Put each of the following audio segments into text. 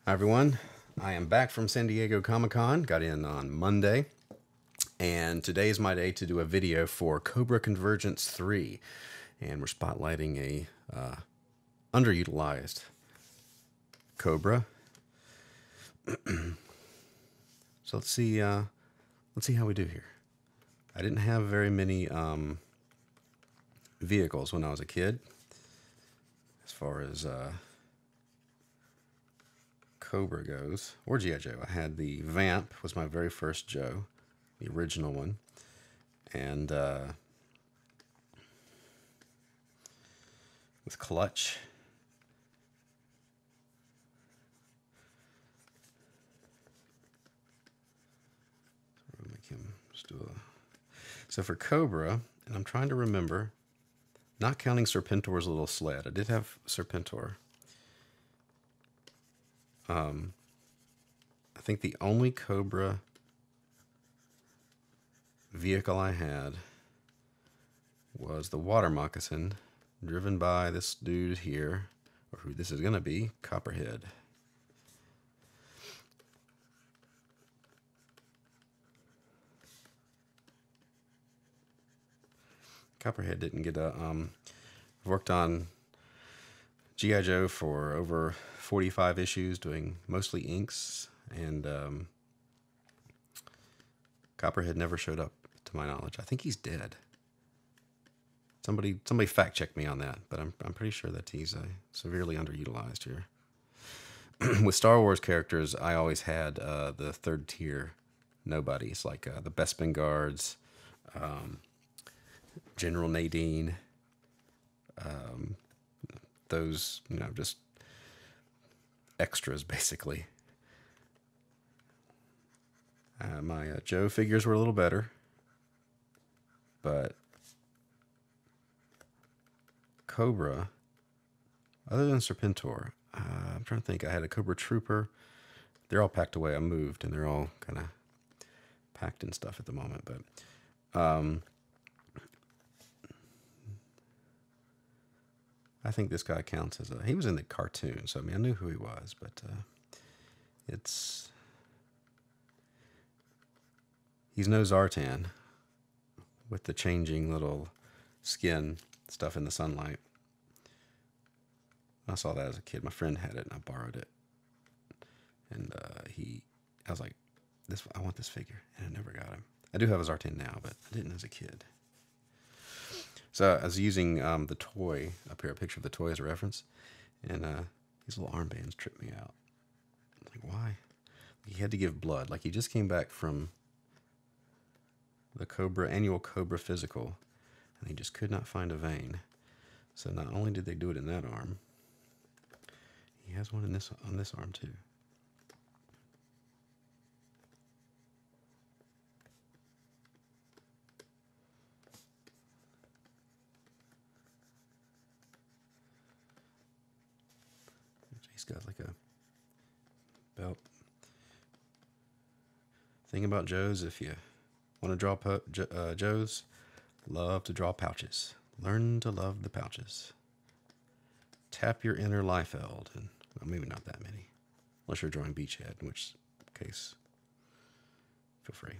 Hi everyone, I am back from San Diego Comic-Con, got in on Monday, and today is my day to do a video for Cobra Convergence 3, and we're spotlighting a underutilized Cobra. So let's see how we do here. I didn't have very many vehicles when I was a kid, as far as Cobra goes, or G.I. Joe. I had the Vamp, was my very first Joe, the original one, and with Clutch. So make him just do a... So for Cobra, and I'm trying to remember, not counting Serpentor's little sled. I did have Serpentor. I think the only Cobra vehicle I had was the water moccasin, driven by this dude here, or who this is going to be, Copperhead. Copperhead didn't get a... worked on G.I. Joe for over 45 issues, doing mostly inks, and Copperhead never showed up, to my knowledge. I think he's dead. Somebody fact check me on that, but I'm pretty sure that he's severely underutilized here. With Star Wars characters, I always had the third tier nobodies, like the Bespin Guards, General Nadine, those, just extras, basically. My Joe figures were a little better, but Cobra, other than Serpentor, I'm trying to think. I had a Cobra Trooper. They're all packed away. I moved, and they're all kind of packed in stuff at the moment, but I think this guy counts as he was in the cartoon, so I mean, I knew who he was, but he's no Zartan with the changing little skin stuff in the sunlight. I saw that as a kid. My friend had it, and I borrowed it. And I was like, I want this figure, and I never got him. I do have a Zartan now, but I didn't as a kid. So I was using the toy up here, a picture of the toy as a reference, and these little armbands tripped me out. I was like, why? He had to give blood. Like, he just came back from the annual Cobra physical, and he just could not find a vein. So not only did they do it in that arm, he has one on this arm too. He's got like a belt. Thing about Joes, if you want to draw Joes, love to draw pouches. Learn to love the pouches. Tap your inner Liefeld, and well, maybe not that many, unless you're drawing Beachhead, in which case, feel free.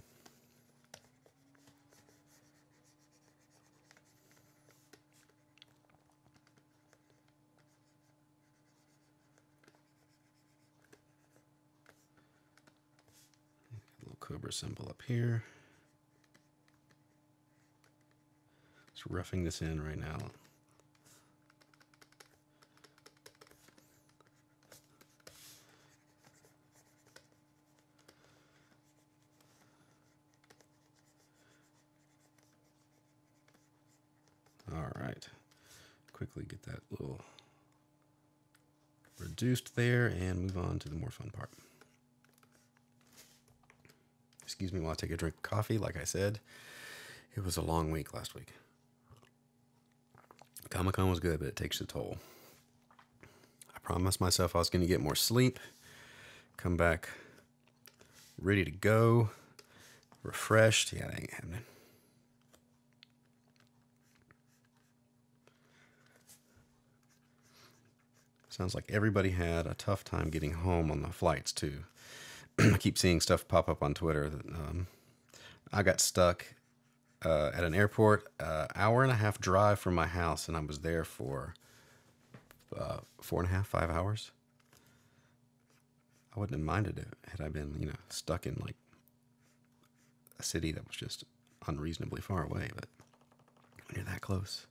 A little Cobra symbol up here. Just roughing this in right now. All right, quickly get that little reduced there and move on to the more fun part. Excuse me while I take a drink of coffee. Like I said, it was a long week last week. Comic-Con was good, but it takes a toll. I promised myself I was going to get more sleep, come back ready to go, refreshed. Yeah, that ain't happening. Sounds like everybody had a tough time getting home on the flights, too. I keep seeing stuff pop up on Twitter that I got stuck at an airport, hour and a half drive from my house, and I was there for 4.5, 5 hours. I wouldn't have minded it had I been, stuck in like a city that was just unreasonably far away. But when you're that close,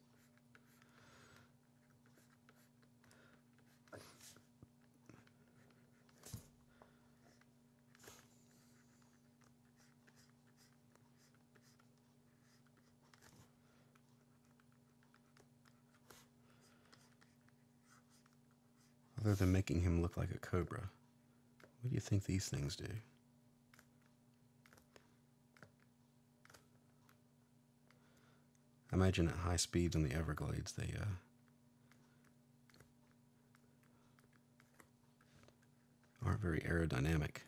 other than making him look like a cobra, what do you think these things do? I imagine at high speeds on the Everglades, they aren't very aerodynamic.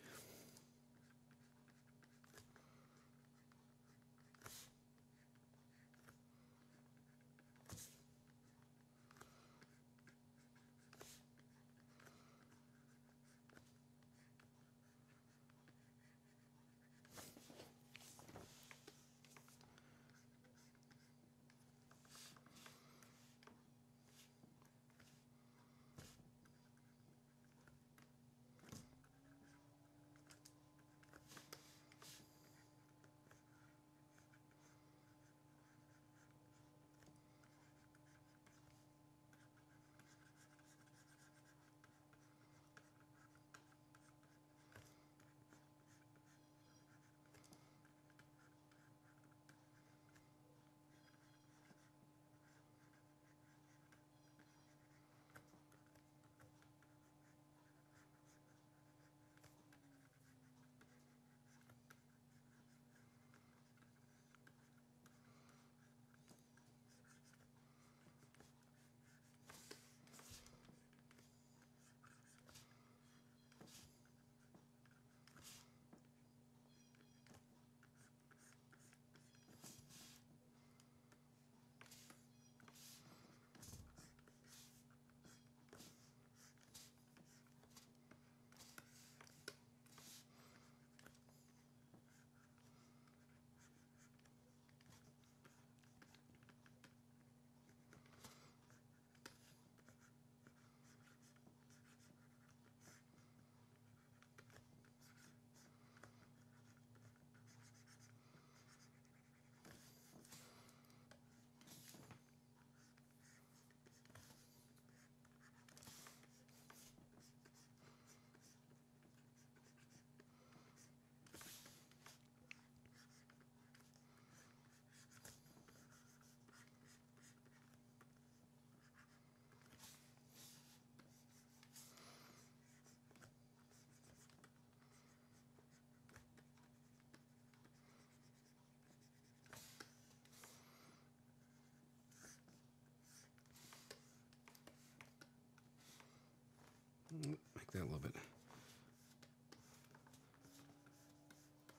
Make that a little bit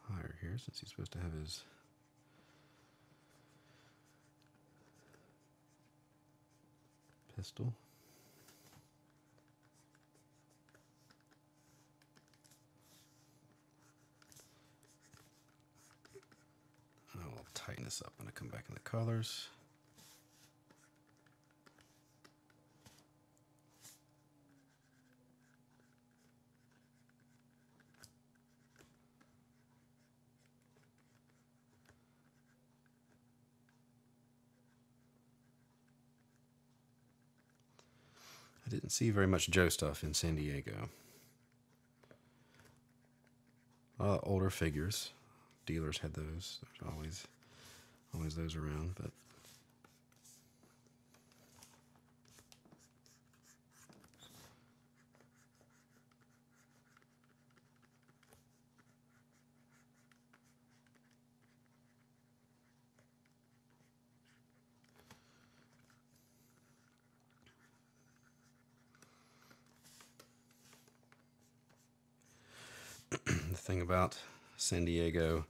higher here, since he's supposed to have his pistol. I'll tighten this up when I come back in the colors. I didn't see very much Joe stuff in San Diego. Older figures. Dealers had those. There's always those around, but the thing about San Diego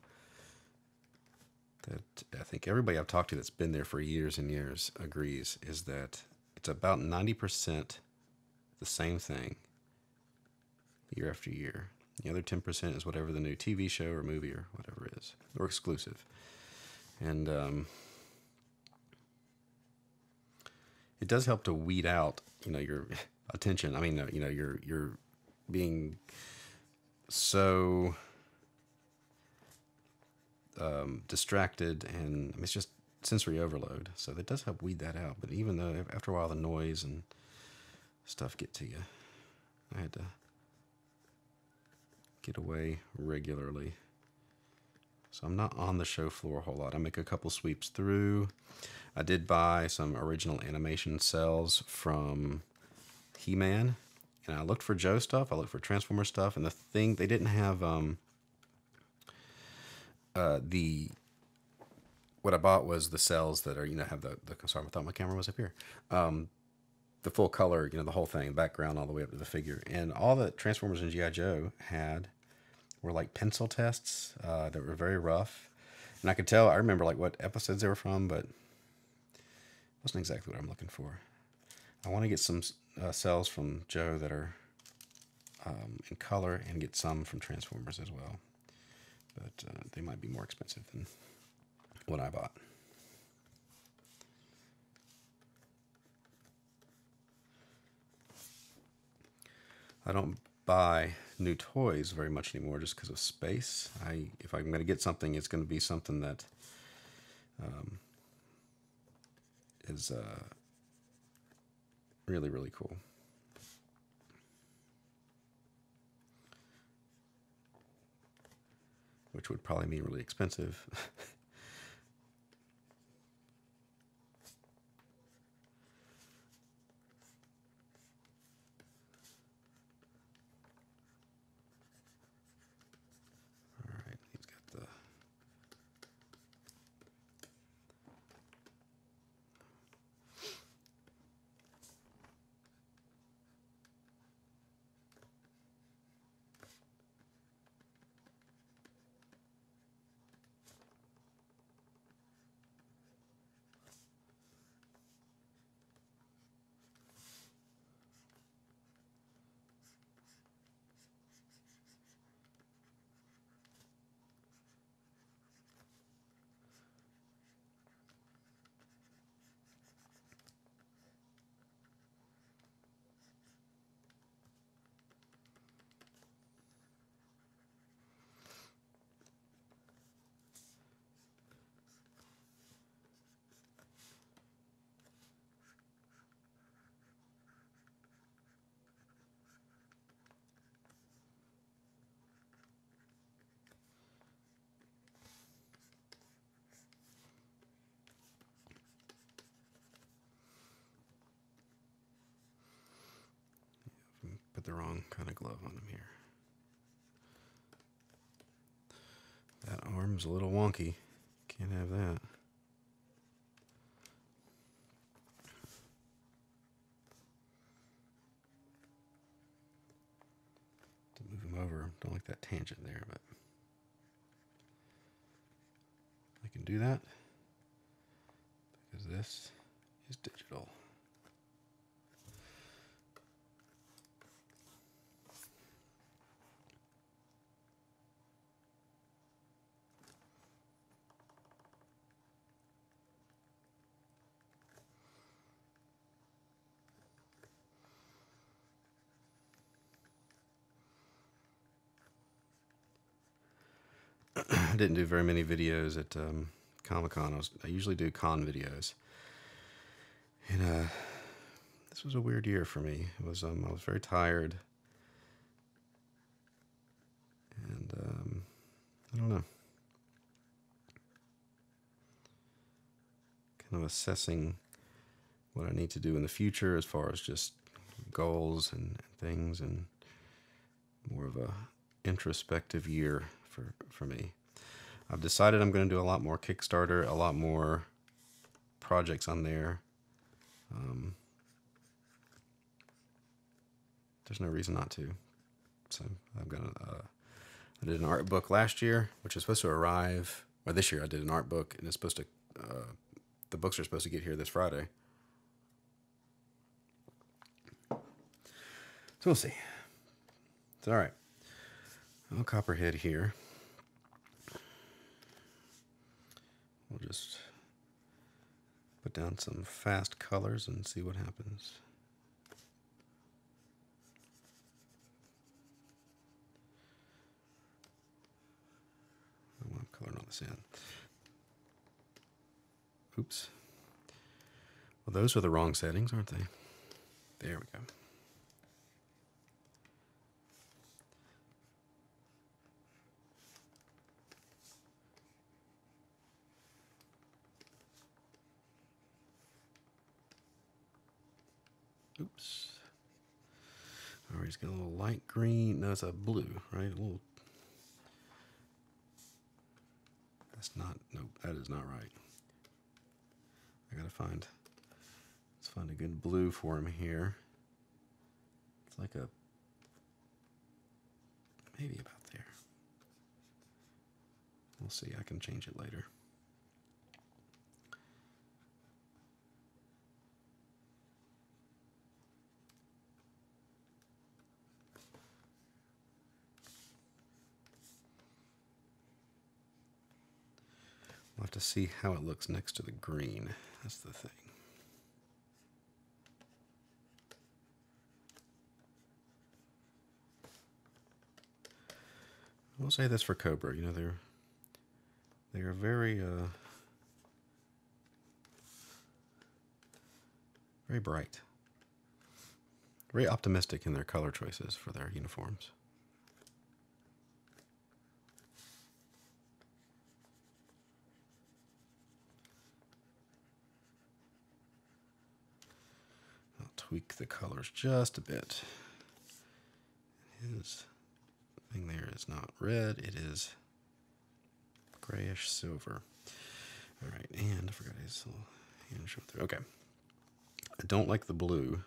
that I think everybody I've talked to that's been there for years and years agrees is that it's about 90% the same thing year after year. The other 10% is whatever the new TV show or movie or whatever is, or exclusive. And it does help to weed out, your attention. I mean, you're being so distracted, and I mean, it's just sensory overload. So it does help weed that out. But even though after a while the noise and stuff get to you, I had to get away regularly. So I'm not on the show floor a whole lot. I make a couple sweeps through. I did buy some original animation cells from He-Man, and I looked for Joe stuff. I looked for Transformer stuff, and they didn't have what I bought was the cells that are have the sorry, I thought my camera was up here. The full color, the whole thing, background all the way up to the figure, and all the Transformers and G.I. Joe had were like pencil tests that were very rough, and I could tell. I remember like what episodes they were from, but it wasn't exactly what I'm looking for. I want to get some cells from Joe that are in color, and get some from Transformers as well, but they might be more expensive than what I bought. I don't buy new toys very much anymore just because of space. If I'm going to get something, it's going to be something that is really, really cool. Which would probably mean really expensive. Put the wrong kind of glove on him here. That arm's a little wonky. Can't have that. To move him over. Don't like that tangent there, but I can do that because this is digital. I didn't do very many videos at Comic-Con. I usually do con videos, and this was a weird year for me. It was I was very tired, and I don't know, kind of assessing what I need to do in the future as far as just goals and things, and more of a introspective year for me. I've decided I'm going to do a lot more Kickstarter, a lot more projects on there. There's no reason not to. So I've got I did an art book last year, which is supposed to arrive, or this year I did an art book, and it's supposed to, the books are supposed to get here this Friday. So we'll see. It's all right. I'll Copperhead here. We'll just put down some fast colors and see what happens. I'm coloring all this in. Oops. Well, those are the wrong settings, aren't they? There we go. Oops. All right, he's got a little light green. No, it's a blue, right? A little. That's not. Nope, that is not right. I gotta find. Let's find a good blue for him here. It's like a. Maybe about there. We'll see. I can change it later. We'll have to see how it looks next to the green. That's the thing. We'll say this for Cobra. You know, they are very very bright, very optimistic in their color choices for their uniforms. I'll tweak the colors just a bit. His thing there is not red, it is grayish silver. All right, and I forgot his little hand show through. Okay. I don't like the blue.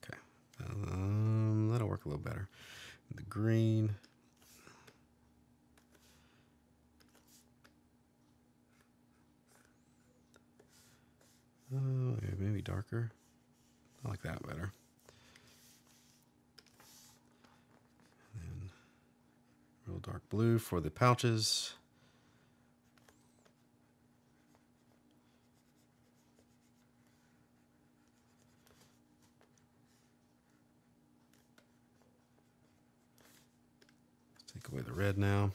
Okay. That'll work a little better. The green. Maybe darker. I like that better. And real dark blue for the pouches. Let's take away the red now.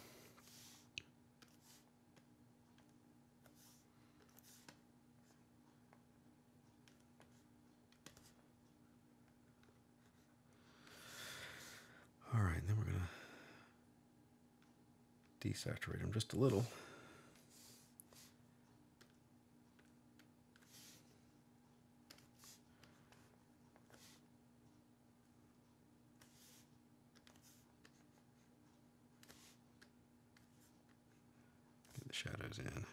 All right, then we're going to desaturate them just a little. Get the shadows in.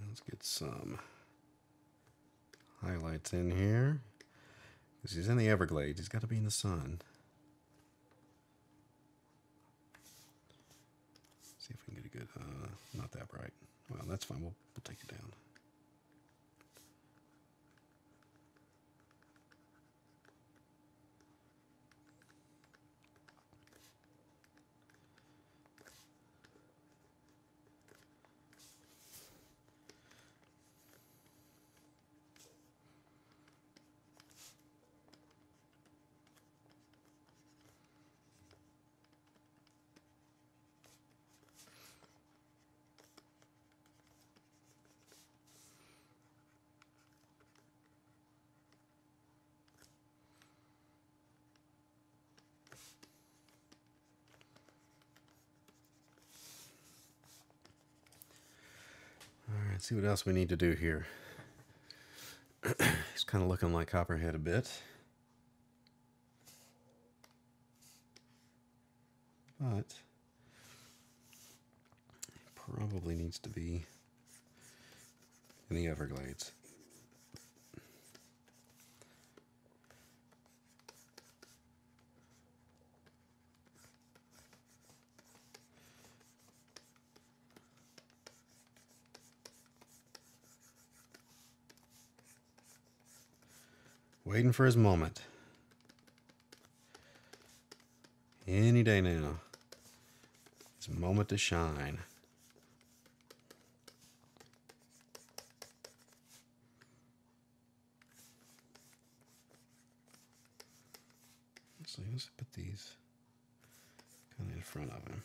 Let's get some highlights in here. Because he's in the Everglades, he's got to be in the sun. See if we can get a good, not that bright. Well, that's fine, we'll take it down. All right, see what else we need to do here. He's kind of looking like Copperhead a bit. But it probably needs to be in the Everglades. Waiting for his moment. Any day now. His moment to shine. So let's put these kind of in front of him.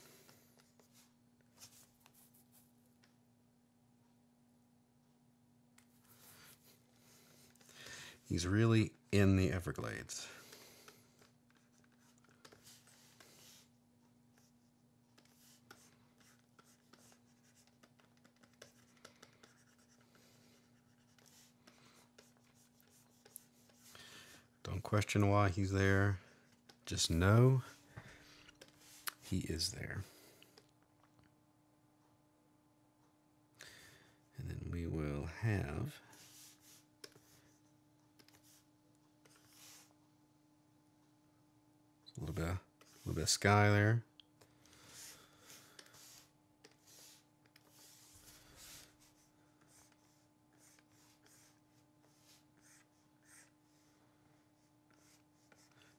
He's really in the Everglades. Don't question why he's there. Just know he is there. And then we will have a little bit of sky there.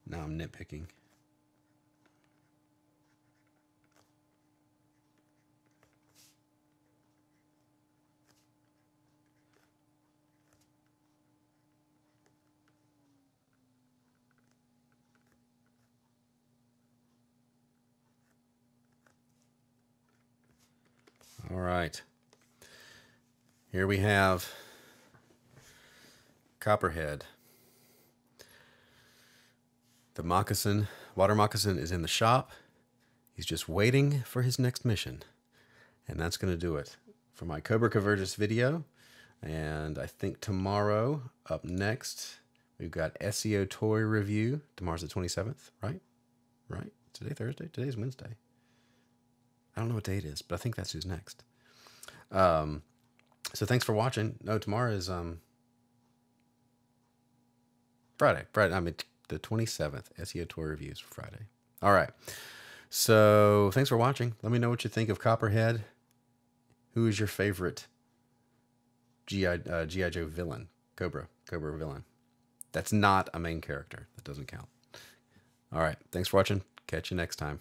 Now I'm nitpicking. All right. Here we have Copperhead. The moccasin, water moccasin, is in the shop. He's just waiting for his next mission. And that's going to do it for my Cobra Convergence video. And I think tomorrow, up next, we've got SEO toy review. Tomorrow's the 27th, right? Right? Today Thursday? Today's Wednesday. I don't know what day it is, but I think that's who's next. So thanks for watching. No, tomorrow is Friday. I mean, the 27th. SEO toy reviews for Friday. All right. So thanks for watching. Let me know what you think of Copperhead. Who is your favorite G.I. Joe villain? Cobra villain. That's not a main character. That doesn't count. All right. Thanks for watching. Catch you next time.